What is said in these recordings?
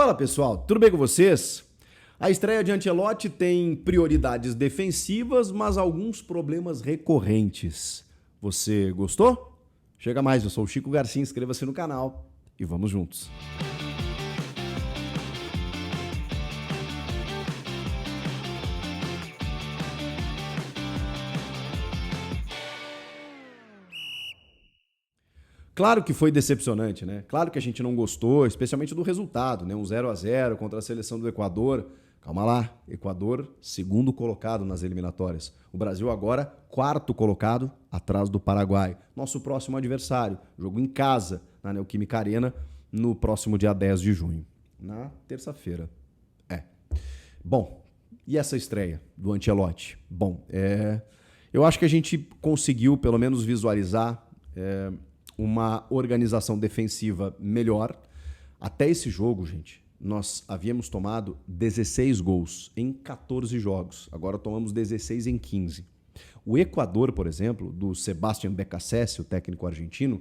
Fala pessoal, tudo bem com vocês? A estreia de Ancelotti tem prioridades defensivas, mas alguns problemas recorrentes. Você gostou? Chega mais, eu sou o Chico Garcia, inscreva-se no canal e vamos juntos. Claro que foi decepcionante, né? Claro que a gente não gostou, especialmente do resultado, né? Um 0-0 contra a seleção do Equador. Calma lá, Equador, segundo colocado nas eliminatórias. O Brasil agora, quarto colocado, atrás do Paraguai. Nosso próximo adversário, jogo em casa, na Neoquímica Arena, no próximo dia 10 de junho. Na terça-feira. Bom, e essa estreia do Ancelotti? Bom, eu acho que a gente conseguiu, pelo menos, visualizar uma organização defensiva melhor. Até esse jogo, gente, nós havíamos tomado 16 gols em 14 jogos. Agora tomamos 16 em 15. O Equador, por exemplo, do Sebastián Beccacece, o técnico argentino,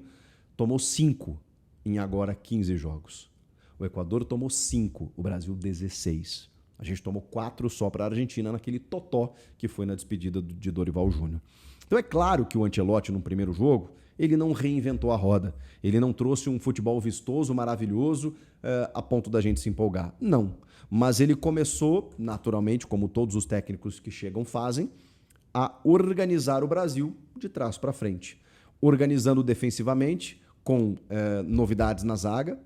tomou 5 em agora 15 jogos. O Equador tomou 5, o Brasil 16. A gente tomou 4 só para a Argentina naquele totó que foi na despedida de Dorival Júnior. Então é claro que o Ancelotti, no primeiro jogo, ele não reinventou a roda. Ele não trouxe um futebol vistoso, maravilhoso, a ponto da gente se empolgar. Não. Mas ele começou, naturalmente, como todos os técnicos que chegam fazem, a organizar o Brasil de trás para frente. Organizando defensivamente, com novidades na zaga,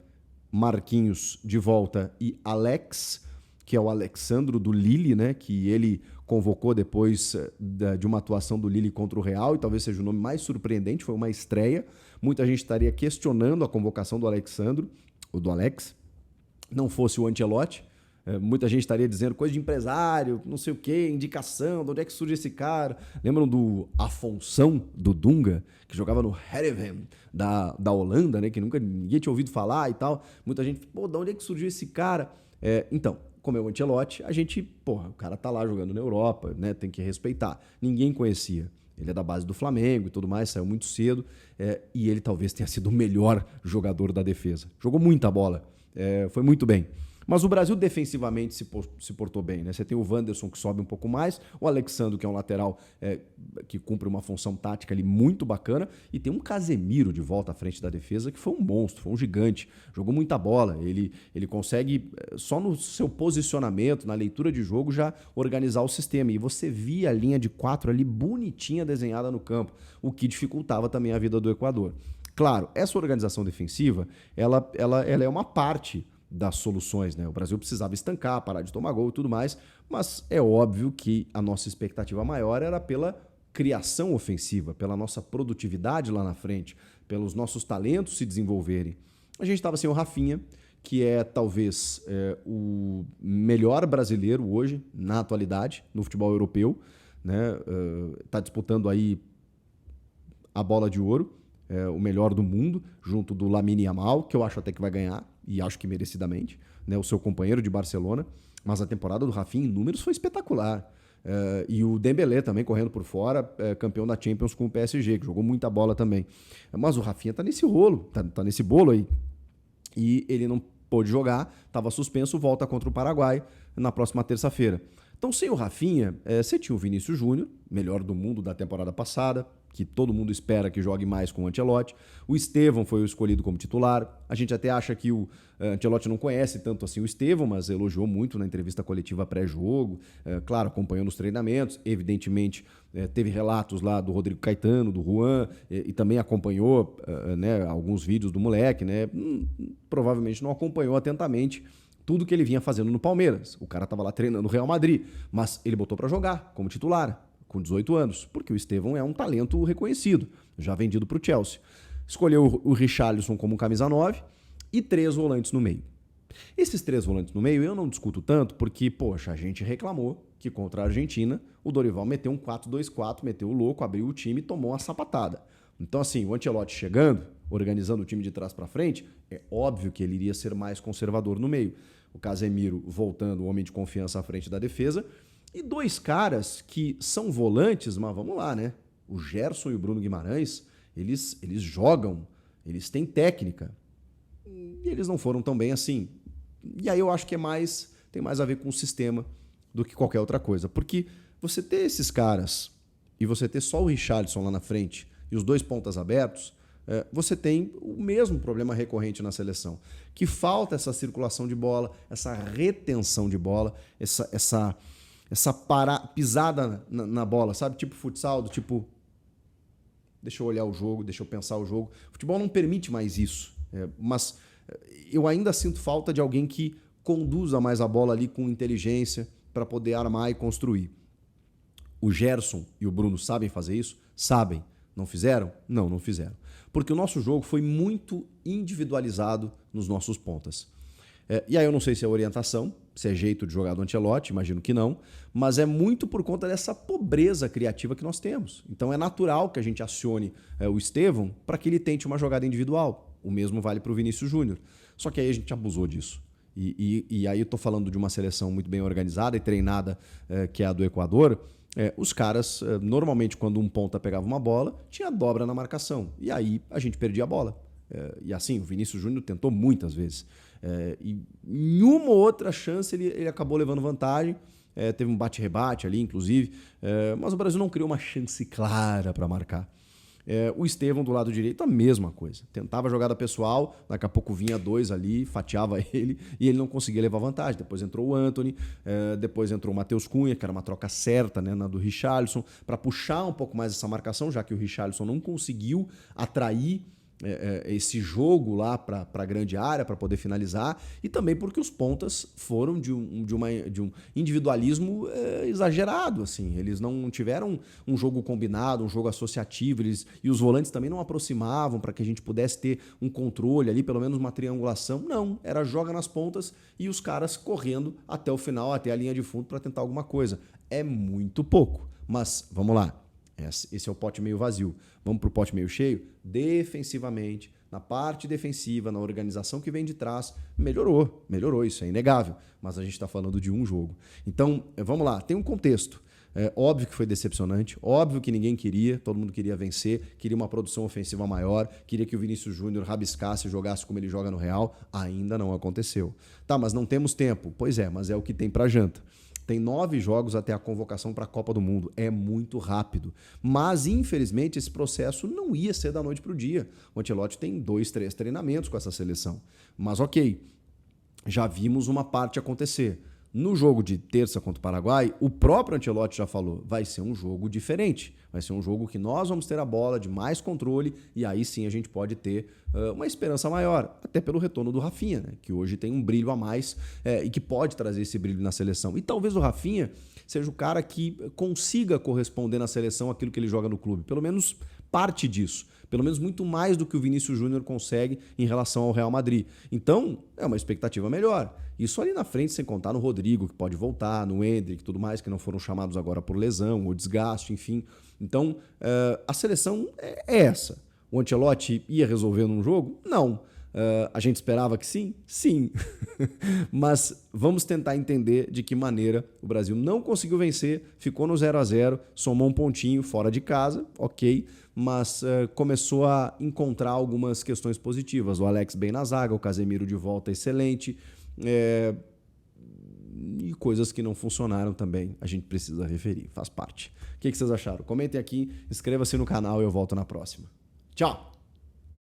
Marquinhos de volta e Alex, que é o Alexandro do Lille, né, que ele convocou depois de uma atuação do Lille contra o Real, e talvez seja o nome mais surpreendente, foi uma estreia. Muita gente estaria questionando a convocação do Alexandro, ou do Alex, não fosse o Ancelotti. Muita gente estaria dizendo coisa de empresário, não sei o quê, indicação, de onde é que surge esse cara? Lembram do Afonsão, do Dunga, que jogava no Heerenveen da Holanda, né, que ninguém tinha ouvido falar e tal. Muita gente, pô, de onde é que surgiu esse cara? Então, como é o Ancelotti, a gente, porra, o cara tá lá jogando na Europa, né? Tem que respeitar. Ninguém conhecia. Ele é da base do Flamengo e tudo mais, saiu muito cedo, e ele talvez tenha sido o melhor jogador da defesa. Jogou muita bola, foi muito bem. Mas o Brasil defensivamente se portou bem, né? Você tem o Wanderson, que sobe um pouco mais, o Alexandro, que é um lateral que cumpre uma função tática ali muito bacana, e tem um Casemiro de volta à frente da defesa, que foi um monstro, foi um gigante, jogou muita bola. Ele consegue, só no seu posicionamento, na leitura de jogo, já organizar o sistema. E você via a linha de 4 ali bonitinha desenhada no campo, o que dificultava também a vida do Equador. Claro, essa organização defensiva, ela é uma parte das soluções, né? O Brasil precisava estancar, parar de tomar gol e tudo mais, mas é óbvio que a nossa expectativa maior era pela criação ofensiva, pela nossa produtividade lá na frente, pelos nossos talentos se desenvolverem. A gente estava sem o Rafinha, que é talvez o melhor brasileiro hoje, na atualidade, no futebol europeu, né? Tá disputando aí a bola de ouro, o melhor do mundo, junto do Lamine Yamal, que eu acho até que vai ganhar, e acho que merecidamente, né, o seu companheiro de Barcelona. Mas a temporada do Rafinha em números foi espetacular. E o Dembélé também correndo por fora, campeão da Champions com o PSG, que jogou muita bola também. Mas o Rafinha tá nesse rolo, tá nesse bolo aí. E ele não pôde jogar, estava suspenso, volta contra o Paraguai na próxima terça-feira. Então, sem o Rafinha, você tinha o Vinícius Júnior, melhor do mundo da temporada passada, que todo mundo espera que jogue mais com o Ancelotti. O Estevão foi o escolhido como titular. A gente até acha que o Ancelotti não conhece tanto assim o Estevão, mas elogiou muito na entrevista coletiva pré-jogo. Claro, acompanhou nos treinamentos. Evidentemente, teve relatos lá do Rodrigo Caetano, do Juan, e também acompanhou né, alguns vídeos do moleque. Né? Provavelmente não acompanhou atentamente tudo que ele vinha fazendo no Palmeiras. O cara estava lá treinando no Real Madrid, mas ele botou para jogar como titular, com 18 anos, porque o Estevão é um talento reconhecido, já vendido para o Chelsea. Escolheu o Richarlison como camisa 9 e 3 volantes no meio. Esses 3 volantes no meio eu não discuto tanto, porque, poxa, a gente reclamou que contra a Argentina o Dorival meteu um 4-2-4, meteu o louco, abriu o time e tomou uma sapatada. Então, assim, o Ancelotti chegando, organizando o time de trás para frente, é óbvio que ele iria ser mais conservador no meio. O Casemiro voltando, o homem de confiança à frente da defesa, e 2 caras que são volantes, mas vamos lá, né? O Gerson e o Bruno Guimarães, eles jogam, eles têm técnica. E eles não foram tão bem assim. E aí eu acho que tem mais a ver com o sistema do que qualquer outra coisa. Porque você ter esses caras e você ter só o Richarlison lá na frente e os 2 pontas abertos, você tem o mesmo problema recorrente na seleção, que falta essa circulação de bola, essa retenção de bola, essa pisada na bola, sabe? Tipo futsal, do tipo, deixa eu olhar o jogo, deixa eu pensar o jogo. O futebol não permite mais isso, mas eu ainda sinto falta de alguém que conduza mais a bola ali com inteligência para poder armar e construir. O Gerson e o Bruno sabem fazer isso? Sabem. Não fizeram? Não fizeram. Porque o nosso jogo foi muito individualizado nos nossos pontas. E aí eu não sei se é orientação, se é jeito de jogar do Ancelotti, imagino que não, mas é muito por conta dessa pobreza criativa que nós temos. Então é natural que a gente acione o Estevão para que ele tente uma jogada individual. O mesmo vale para o Vinícius Júnior. Só que aí a gente abusou disso. E aí eu estou falando de uma seleção muito bem organizada e treinada, que é a do Equador. Os caras, normalmente, quando um ponta pegava uma bola, tinha dobra na marcação. E aí a gente perdia a bola. E assim, o Vinícius Júnior tentou muitas vezes. E em uma ou outra chance ele acabou levando vantagem. Teve um bate-rebate ali, inclusive. Mas o Brasil não criou uma chance clara para marcar. O Estevão do lado direito, a mesma coisa. Tentava jogada pessoal, daqui a pouco vinha 2 ali, fatiava ele e ele não conseguia levar vantagem. Depois entrou o Antony, depois entrou o Matheus Cunha, que era uma troca certa, né, na do Richarlison, para puxar um pouco mais essa marcação, já que o Richarlison não conseguiu atrair esse jogo lá para a grande área para poder finalizar, e também porque os pontas foram de um individualismo exagerado, assim. Eles não tiveram um jogo combinado, um jogo associativo, e os volantes também não aproximavam para que a gente pudesse ter um controle ali, pelo menos uma triangulação. Não, era joga nas pontas e os caras correndo até o final, até a linha de fundo para tentar alguma coisa. É muito pouco, mas vamos lá. Esse é o pote meio vazio. Vamos para o pote meio cheio? Defensivamente, na parte defensiva, na organização que vem de trás, melhorou, isso é inegável. Mas a gente está falando de um jogo. Então, vamos lá, tem um contexto. Óbvio que foi decepcionante, óbvio que ninguém queria, todo mundo queria vencer, queria uma produção ofensiva maior, queria que o Vinícius Júnior rabiscasse e jogasse como ele joga no Real. Ainda não aconteceu. Tá, mas não temos tempo. Pois é, mas é o que tem para janta. Tem 9 jogos até a convocação para a Copa do Mundo. É muito rápido. Mas, infelizmente, esse processo não ia ser da noite para o dia. O Ancelotti tem 2, 3 treinamentos com essa seleção. Mas, ok, já vimos uma parte acontecer. No jogo de terça contra o Paraguai, o próprio Ancelotti já falou, vai ser um jogo diferente. Vai ser um jogo que nós vamos ter a bola de mais controle e aí sim a gente pode ter uma esperança maior, até pelo retorno do Rafinha, né? Que hoje tem um brilho a mais e que pode trazer esse brilho na seleção. E talvez o Rafinha seja o cara que consiga corresponder na seleção aquilo que ele joga no clube. Pelo menos parte disso. Pelo menos muito mais do que o Vinícius Júnior consegue em relação ao Real Madrid. Então, é uma expectativa melhor. Isso ali na frente, sem contar no Rodrigo, que pode voltar, no Endrick e tudo mais, que não foram chamados agora por lesão ou desgaste, enfim. Então, a seleção é essa. O Ancelotti ia resolver num jogo? Não. A gente esperava que sim? Sim. Mas vamos tentar entender de que maneira o Brasil não conseguiu vencer, ficou no 0-0, somou um pontinho fora de casa, ok, mas começou a encontrar algumas questões positivas. O Alex bem na zaga, o Casemiro de volta excelente, e coisas que não funcionaram também, a gente precisa referir, faz parte. O que vocês acharam? Comentem aqui, inscreva-se no canal e eu volto na próxima. Tchau!